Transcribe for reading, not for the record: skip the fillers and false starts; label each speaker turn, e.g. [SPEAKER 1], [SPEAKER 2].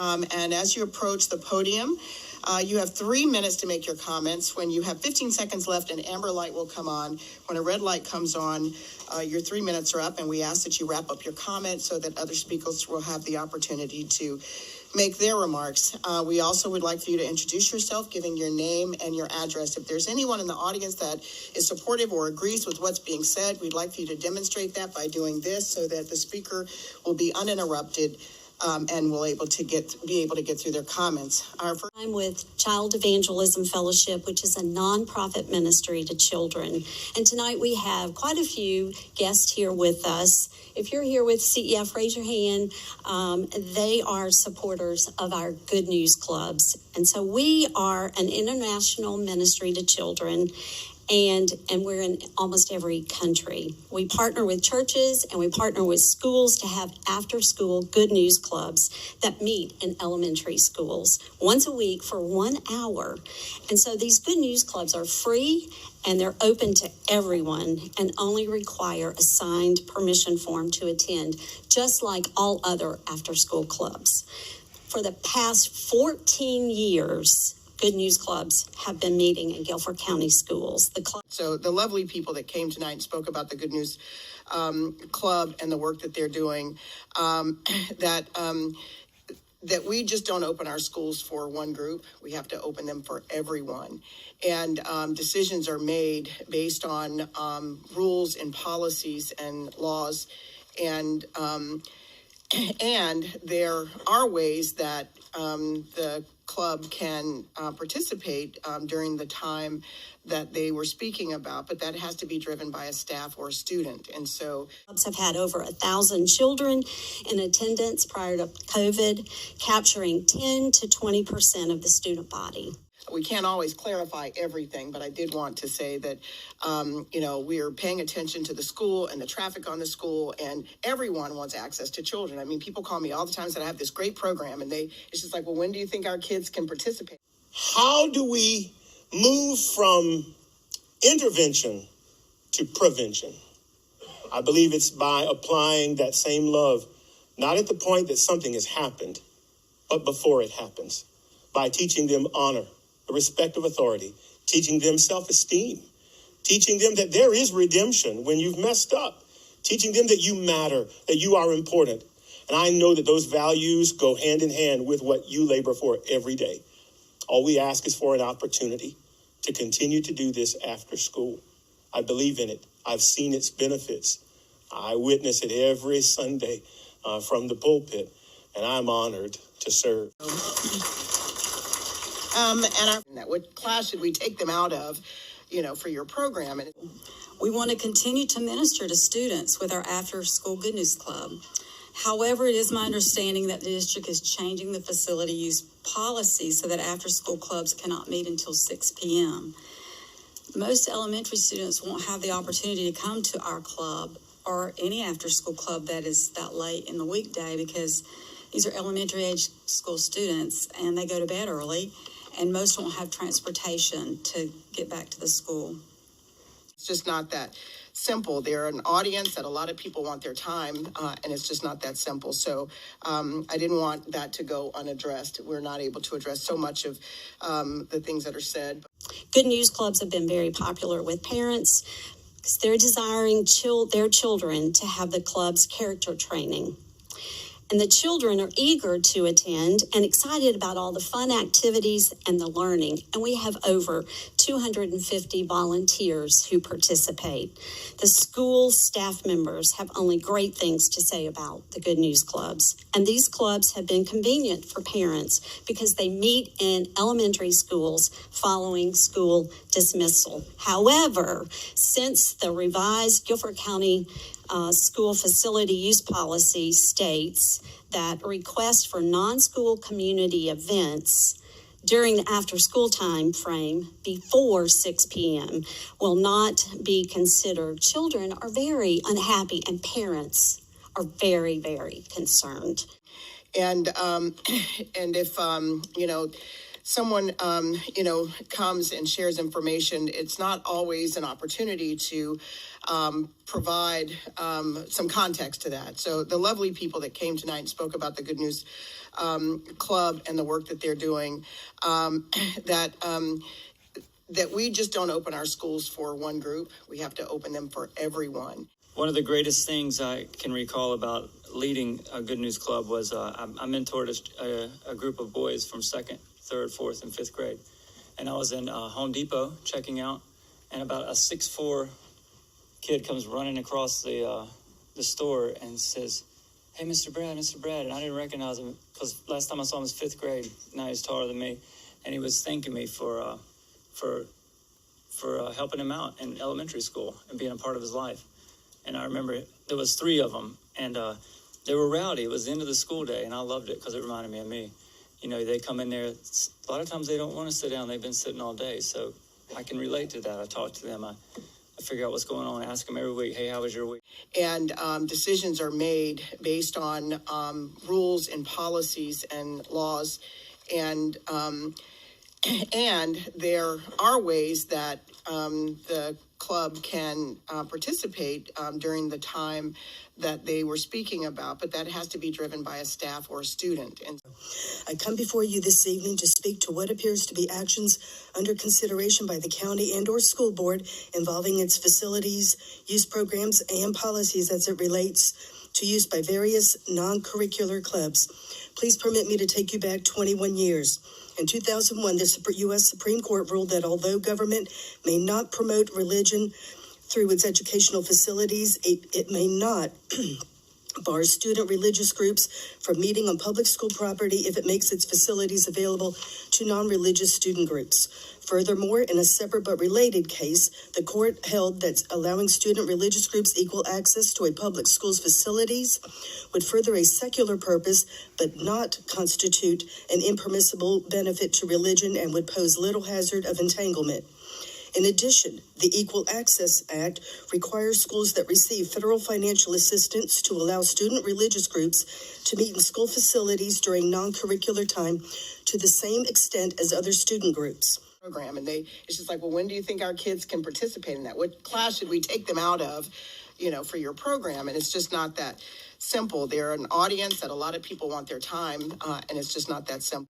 [SPEAKER 1] And as you approach the podium, you have 3 minutes to make your comments. When you have 15 seconds left, an amber light will come on. When a red light comes on, your 3 minutes are up, and we ask that you wrap up your comments so that other speakers will have the opportunity to make their remarks. We also would like for you to introduce yourself, giving your name and your address. If there's anyone in the audience that is supportive or agrees with what's being said, we'd like for you to demonstrate that by doing this so that the speaker will be uninterrupted and will be able to get through their comments.
[SPEAKER 2] I'm with Child Evangelism Fellowship, which is a nonprofit ministry to children. And tonight we have quite a few guests here with us. If you're here with CEF, raise your hand. They are supporters of our Good News Clubs. And so we are an international ministry to children. And we're in almost every country. We partner with churches and we partner with schools to have after-school Good News Clubs that meet in elementary schools once a week for 1 hour. And so these Good News Clubs are free and they're open to everyone and only require a signed permission form to attend, just like all other after-school clubs. For the past 14 years, Good News Clubs have been meeting in Guilford County schools.
[SPEAKER 1] So the lovely people that came tonight and spoke about the Good News Club and the work that they're doing, that we just don't open our schools for one group. We have to open them for everyone. And decisions are made based on rules and policies and laws. And there are ways that the club can participate during the time that they were speaking about, but that has to be driven by a staff or a student. And so
[SPEAKER 2] clubs have had over 1,000 children in attendance prior to COVID, capturing 10 to 20% of the student body.
[SPEAKER 1] We can't always clarify everything, but I did want to say that, we are paying attention to the school and the traffic on the school, and everyone wants access to children. I mean, people call me all the time and say, I have this great program, and it's just like, well, when do you think our kids can participate?
[SPEAKER 3] How do we move from intervention to prevention? I believe it's by applying that same love, not at the point that something has happened, but before it happens, by teaching them honor, the respect of authority, teaching them self-esteem, teaching them that there is redemption when you've messed up, teaching them that you matter, that you are important. And I know that those values go hand in hand with what you labor for every day. All we ask is for an opportunity to continue to do this after school. I believe in it. I've seen its benefits. I witness it every Sunday from the pulpit, and I'm honored to serve.
[SPEAKER 1] What class should we take them out of, for your program? And
[SPEAKER 4] we want to continue to minister to students with our after-school Good News Club. However, it is my understanding that the district is changing the facility use policy so that after-school clubs cannot meet until 6 p.m. Most elementary students won't have the opportunity to come to our club or any after-school club that is that late in the weekday because these are elementary age school students and they go to bed early. And most won't have transportation to get back to the school.
[SPEAKER 1] It's just not that simple. They're an audience that a lot of people want their time, and it's just not that simple. So I didn't want that to go unaddressed. We're not able to address so much of the things that are said.
[SPEAKER 2] Good News Clubs have been very popular with parents because they're desiring their children to have the club's character training. And the children are eager to attend and excited about all the fun activities and the learning. And we have over 250 volunteers who participate. The school staff members have only great things to say about the Good News Clubs. And these clubs have been convenient for parents because they meet in elementary schools following school dismissal. However, since the revised Guilford County School Facility Use Policy states that requests for non-school community events during the after-school time frame before 6 p.m. will not be considered, children are very unhappy and parents are very, very concerned.
[SPEAKER 1] And if, someone, comes and shares information, it's not always an opportunity to provide some context to that. So the lovely people that came tonight and spoke about the Good News Club and the work that they're doing, that we just don't open our schools for one group. We have to open them for everyone.
[SPEAKER 5] One of the greatest things I can recall about leading a Good News Club was I mentored a group of boys from 2nd, 3rd, 4th, and 5th grade. And I was in Home Depot checking out, and about a 6'4" kid comes running across the store and says, "Hey, Mr. Brad," and I didn't recognize him because last time I saw him was 5th grade. Now he's taller than me, and he was thanking me for helping him out in elementary school and being a part of his life. And I remember there was 3 of them, and they were rowdy. It was the end of the school day, and I loved it because it reminded me of me. You know, they come in there. A lot of times they don't want to sit down. They've been sitting all day, so I can relate to that. I talk to them. I figure out what's going on. I ask them every week, "Hey, how was your week?"
[SPEAKER 1] And decisions are made based on rules and policies and laws, and there are ways that the club can participate during the time that they were speaking about, but that has to be driven by a staff or a student. And
[SPEAKER 6] I come before you this evening to speak to what appears to be actions under consideration by the county and/or school board involving its facilities, use programs, and policies as it relates to use by various non-curricular clubs. Please permit me to take you back 21 years. In 2001, the U.S. Supreme Court ruled that although government may not promote religion through its educational facilities, it may not bar student religious groups from meeting on public school property if it makes its facilities available to non-religious student groups. Furthermore, in a separate but related case, the court held that allowing student religious groups equal access to a public school's facilities would further a secular purpose but not constitute an impermissible benefit to religion and would pose little hazard of entanglement. In addition, the Equal Access Act requires schools that receive federal financial assistance to allow student religious groups to meet in school facilities during non-curricular time to the same extent as other student groups.
[SPEAKER 1] Program, and it's just like, well, when do you think our kids can participate in that? What class should we take them out of, for your program? And it's just not that simple. They're an audience that a lot of people want their time, and it's just not that simple.